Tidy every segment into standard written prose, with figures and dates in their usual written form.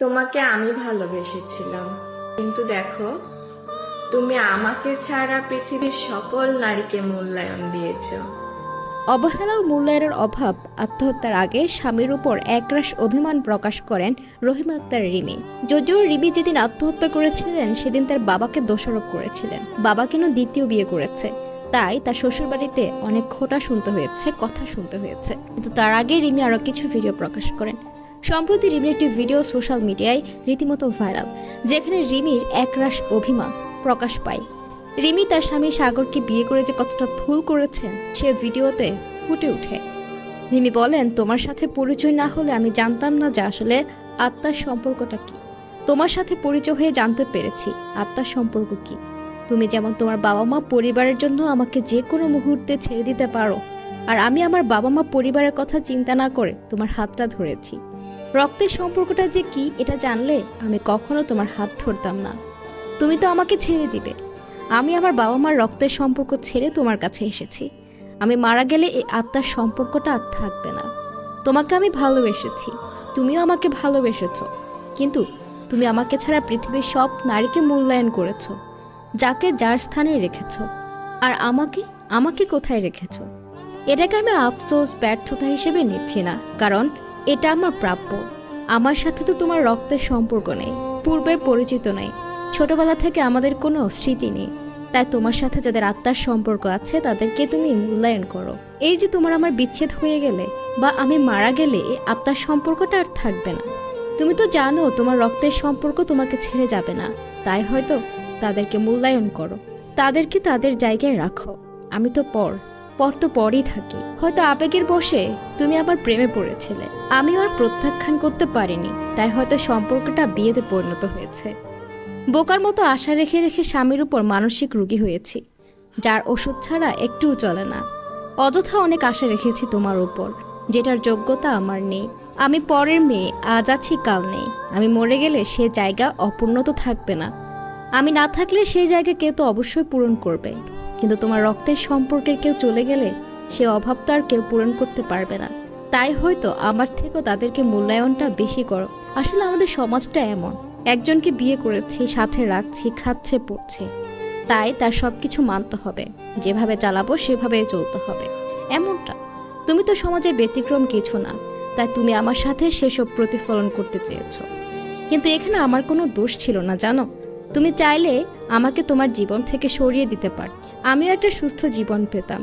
তোমাকে আমি ভালোবেসেছিলাম, কিন্তু দেখো, তুমি আমাকে ছাড়া পৃথিবীর সকল নারীকে মূল্যায়ন দিয়েছো। অবহেলা ও মূল্যায়নের অভাব আত্মহত্যার আগে স্বামীর উপর একরাশ অভিমান প্রকাশ করেন রহিমা আক্তার রিমি। যদিও রিমি যেদিন আত্মহত্যা করেছিলেন সেদিন তার বাবাকে দোষারোপ করেছিলেন। বাবা কেন দ্বিতীয় বিয়ে করেছে, তাই তার শ্বশুরবাড়িতে অনেক খোঁটা শুনতে হয়েছে, কথা শুনতে হয়েছে। কিন্তু তার আগে রিমি আরো কিছু ভিডিও প্রকাশ করেন। সম্প্রতি রিমির একটি ভিডিও সোশ্যাল মিডিয়ায় রীতিমতো ভাইরাল, যেখানে রিমির একরাশ অভিমান প্রকাশ পায়। রিমি তার স্বামী সাগরকে বিয়ে করে যে কতটা ভুল করেছেন সে ভিডিওতে ফুটে ওঠে। রিমি বলেন, তোমার সাথে পরিচয় না হলে আমি জানতাম না যে আসলে আত্মার সম্পর্কটা কি। তোমার সাথে পরিচয় হয়ে জানতে পেরেছি আত্মার সম্পর্ক কি। তুমি যেমন তোমার বাবা মা পরিবারের জন্য আমাকে যে কোনো মুহূর্তে ছেড়ে দিতে পারো, আর আমি আমার বাবা মা পরিবারের কথা চিন্তা না করে তোমার হাতটা ধরেছি। রক্তের সম্পর্কটা যে কি এটা জানলে আমি কখনো তোমার হাত ধরতাম না। তুমি তো আমাকে ছেড়ে দিবে। আমি আমার বাবা মার রক্তের সম্পর্ক ছেড়ে তোমার কাছে এসেছি। আমি মারা গেলে এই আত্মার সম্পর্কটা আর থাকবে না। তোমাকে আমি ভালোবেসেছি, তুমিও আমাকে ভালোবেসেছ, কিন্তু তুমি আমাকে ছাড়া পৃথিবীর সব নারীকে মূল্যায়ন করেছ, যাকে যার স্থানে রেখেছ। আর আমাকে আমাকে কোথায় রেখেছ? এটাকে আমি আফসোস, ব্যর্থতা হিসেবে নিচ্ছি না, কারণ এটা আমার প্রাপ্য। আমার সাথে তো তোমার রক্তের সম্পর্ক নেই, পূর্বে পরিচিত নেই, ছোটবেলা থেকে আমাদের কোনো স্মৃতি নেই। তাই তোমার সাথে যাদের আত্মার সম্পর্ক আছে তাদেরকে তুমি মূল্যায়ন করো। এই যে তোমার আমার বিচ্ছেদ হয়ে গেলে বা আমি মারা গেলে এই আত্মার সম্পর্কটা আর থাকবে না। তুমি তো জানো তোমার রক্তের সম্পর্ক তোমাকে ছেড়ে যাবে না, তাই হয়তো তাদেরকে মূল্যায়ন করো, তাদেরকে তাদের জায়গায় রাখো। আমি তো পর তো পরই থাকি। হয়তো আবেগের বশে তুমি আবার প্রেমে পড়েছিলে, আমি আর প্রত্যাখ্যান করতে পারিনি, তাই হয়তো সম্পর্কটা বিয়েতে পরিণত হয়েছে। বোকার মতো আশা রেখে রেখে স্বামীর উপর মানসিক রোগী হয়েছি, যার ওষুধ ছাড়া একটুও চলে না। অযথা অনেক আশা রেখেছি তোমার উপর, যেটার যোগ্যতা আমার নেই। আমি পরের মেয়ে, আজ আছি কাল নেই। আমি মরে গেলে সে জায়গা অপূর্ণ তো থাকবে না। আমি না থাকলে সেই জায়গা কেউ তো অবশ্যই পূরণ করবে, কিন্তু তোমার রক্তের সম্পর্কের কেউ চলে গেলে সে অভাব তো আর কেউ পূরণ করতে পারবে না। তাই হয়তো আমার থেকেও তাদেরকে মূল্যায়নটা বেশি করো। আসলে আমাদের সমাজটা এমন, একজনকে বিয়ে করেছি, সাথে রাখছি, খাচ্ছে পড়ছে, তাই তার সবকিছু মানতে হবে, যেভাবে চালাবো সেভাবে চলতে হবে, এমনটা। তুমি তো সমাজের ব্যতিক্রম কিছু না, তাই তুমি আমার সাথে সেসব প্রতিফলন করতে চেয়েছো। কিন্তু এখানে আমার কোনো দোষ ছিল না, জানো। তুমি চাইলে আমাকে তোমার জীবন থেকে সরিয়ে দিতে পার, আমিও একটা সুস্থ জীবন পেতাম।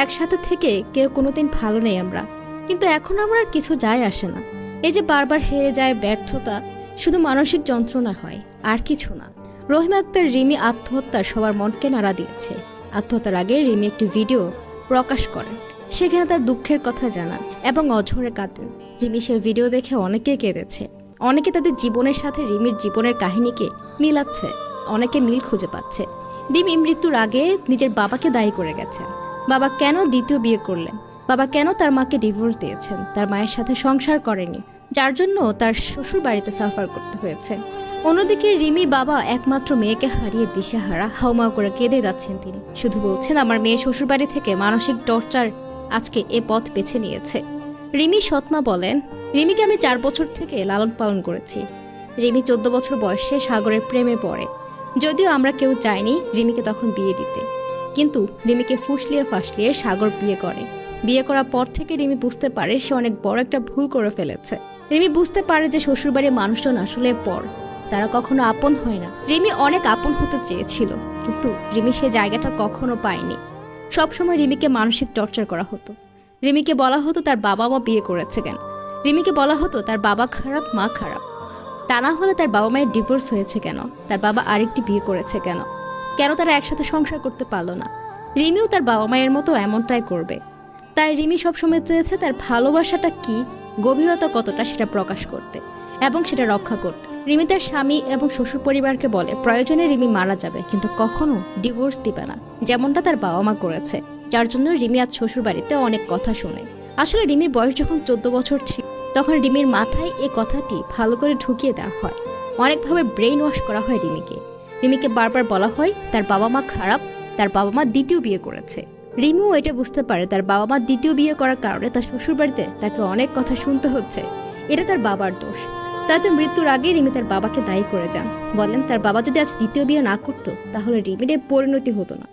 একসাথে থেকে কেউ কোনোদিন ভালো নেই আমরা, কিন্তু এখন আমার আর কিছু যায় আসে না। এই যে বারবার হেরে যায়, ব্যর্থতা, শুধু মানসিক যন্ত্রণা হয়, আর কিছু না। রহিমা আক্তার রিমি আত্মহত্যা সবার মনকে নাড়া দিয়েছে। আত্মহত্যার আগে রিমি একটি ভিডিও প্রকাশ করেন, সেখানে তার দুঃখের কথা জানান এবং অঝরে কাঁদেন। রিমি সে ভিডিও দেখে অনেকে কেঁদেছে, অনেকে তাদের জীবনের সাথে রিমির জীবনের কাহিনীকে মিলাচ্ছে, অনেকে মিল খুঁজে পাচ্ছে। রিমি মৃত্যুর আগে নিজের বাবাকে দায়ী করে গেছেন। বাবা কেন দ্বিতীয় বিয়ে করলেন, বাবা কেন তার মাকে ডিভোর্স দিয়েছেন, তার মায়ের সাথে সংসার করেনি, যার জন্য তার শ্বশুর বাড়িতে সাফার করতে হয়েছে। অন্যদিকে রিমির বাবা একমাত্র মেয়েকে হারিয়ে দিশেহারা, হাউমাউ করে কেঁদে যাচ্ছেন। তিনি শুধু বলছেন, আমার মেয়ে শ্বশুর বাড়ি থেকে মানসিক টর্চার আজকে এ পথ বেছে নিয়েছে। রিমি সৎমা বলেন, রিমিকে আমি 4 বছর থেকে লালন পালন করেছি। রিমি 14 বছর বয়সে সাগরের প্রেমে পড়ে। যদিও আমরা কেউ চাইনি রিমিকে তখন বিয়ে দিতে, কিন্তু রিমিকে ফুসলিয়ে ফাসলিয়ে সাগর বিয়ে করে। বিয়ে করার পর থেকে রিমি বুঝতে পারে সে অনেক বড় একটা ভুল করে ফেলেছে। রিমি বুঝতে পারে যে শ্বশুরবাড়ির মানুষজন আসলে পর, তারা কখনো আপন হয় না। রিমি অনেক আপন হতে চেয়েছিল, কিন্তু রিমি সে জায়গাটা কখনো পায়নি। সবসময় রিমিকে মানসিক টর্চার করা হতো। রিমিকে বলা হতো তার বাবা মা বিয়ে করেছে কেন, রিমিকে বলা হতো তার বাবা খারাপ, মা খারাপ। তা না হলে তার বাবা মায়ের ডিভোর্স হয়েছে কেন, তার বাবা আরেকটি বিয়ে করেছে কেন, কেন তারা একসাথে সংসার করতে পারলো না। রিমিও তার বাবা মায়ের মতো এমনটাই করবে। তাই রিমি সবসময় চেয়েছে তার ভালোবাসাটা কি, গভীরতা কতটা, সেটা প্রকাশ করতে এবং সেটা রক্ষা করতে। রিমি তার স্বামী এবং শ্বশুর পরিবারকে বলে প্রয়োজনে রিমি মারা যাবে, কিন্তু কখনো ডিভোর্স দিবে না, যেমনটা তার বাবা মা করেছে। যার জন্য রিমি আজ শ্বশুর বাড়িতে অনেক কথা শুনে। আসলে রিমির বয়স যখন 14 বছর ছিল, তখন রিমির মাথায় এই কথাটি ভালো করে ঢুকিয়ে দেওয়া হয়, অনেকভাবে ব্রেইন ওয়াশ করা হয় রিমিকে। রিমিকে বারবার বলা হয় তার বাবা মা খারাপ, তার বাবা মা দ্বিতীয় বিয়ে করেছে। রিমিও এটা বুঝতে পারে তার বাবা মা দ্বিতীয় বিয়ে করার কারণে তার শ্বশুরবাড়িতে তাকে অনেক কথা শুনতে হচ্ছে, এটা তার বাবার দোষ। তাদের মৃত্যুর আগে রিমি তার বাবাকে দায়ী করে যান। বলেন তার বাবা যদি আজ দ্বিতীয় বিয়ে না করতো তাহলে রিমির এই পরিণতি হতো না।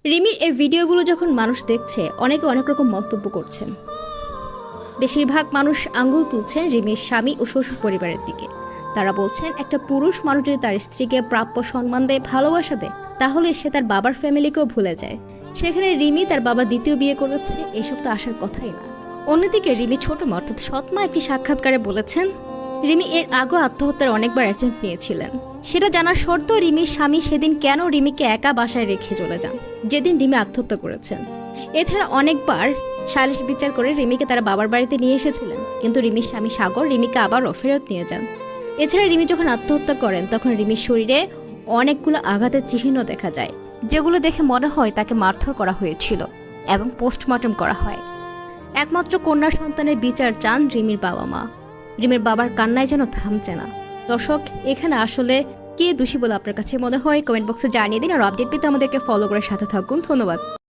রিমির এই ভিডিওগুলো যখন মানুষ দেখছে, অনেকে অনেক রকম মন্তব্য করছেন। বেশিরভাগ মানুষ আঙ্গুল তুলছেন রিমির স্বামী ও শ্বশুর পরিবারের দিকে। তারা বলছেন একটা পুরুষ মানুষ যদি তার স্ত্রীকে প্রাপ্য সম্মান দেয়, ভালোবাসা দেয়, তাহলে সে তার বাবার ফ্যামিলিকেও ভুলে যায়। সেখানে রিমি তার বাবা দ্বিতীয় বিয়ে করেছে, এসব তো আসার কথাই না। অন্যদিকে রিমি ছোট মা অর্থাৎ সৎমা একটি সাক্ষাৎকারে বলেছেন রিমি এর আগেও আত্মহত্যার অনেকবার অ্যাটেম্প্ট নিয়েছিলেন। সেটা জানার সত্ত্বেও রিমির স্বামী সেদিন কেন রিমিকে একা বাসায় রেখে চলে যান যেদিন রিমি আত্মহত্যা করেছেন। এছাড়া অনেকবার সালিশ বিচার করে রিমিকে তারা বাবার বাড়িতে নিয়ে এসেছিলেন, কিন্তু রিমির স্বামী সাগর রিমিকে আবারও ফেরত নিয়ে যান। এছাড়া রিমি যখন আত্মহত্যা করেন তখন রিমির শরীরে অনেকগুলো আঘাতের চিহ্ন দেখা যায়, যেগুলো দেখে মনে হয় তাকে মারধর করা হয়েছিল এবং পোস্টমর্টম করা হয়। একমাত্র কন্যা সন্তানের বিচার চান রিমির বাবা মা। রিমির বাবার কান্নায় যেন থামছে না। দর্শক, এখানে আসলে কে দোষী বলে আপনার কাছে মনে হয় কমেন্ট বক্সে জানিয়ে দিন। আর আপডেট পেতে আমাদেরকে ফলো করে সাথে থাকুন। ধন্যবাদ।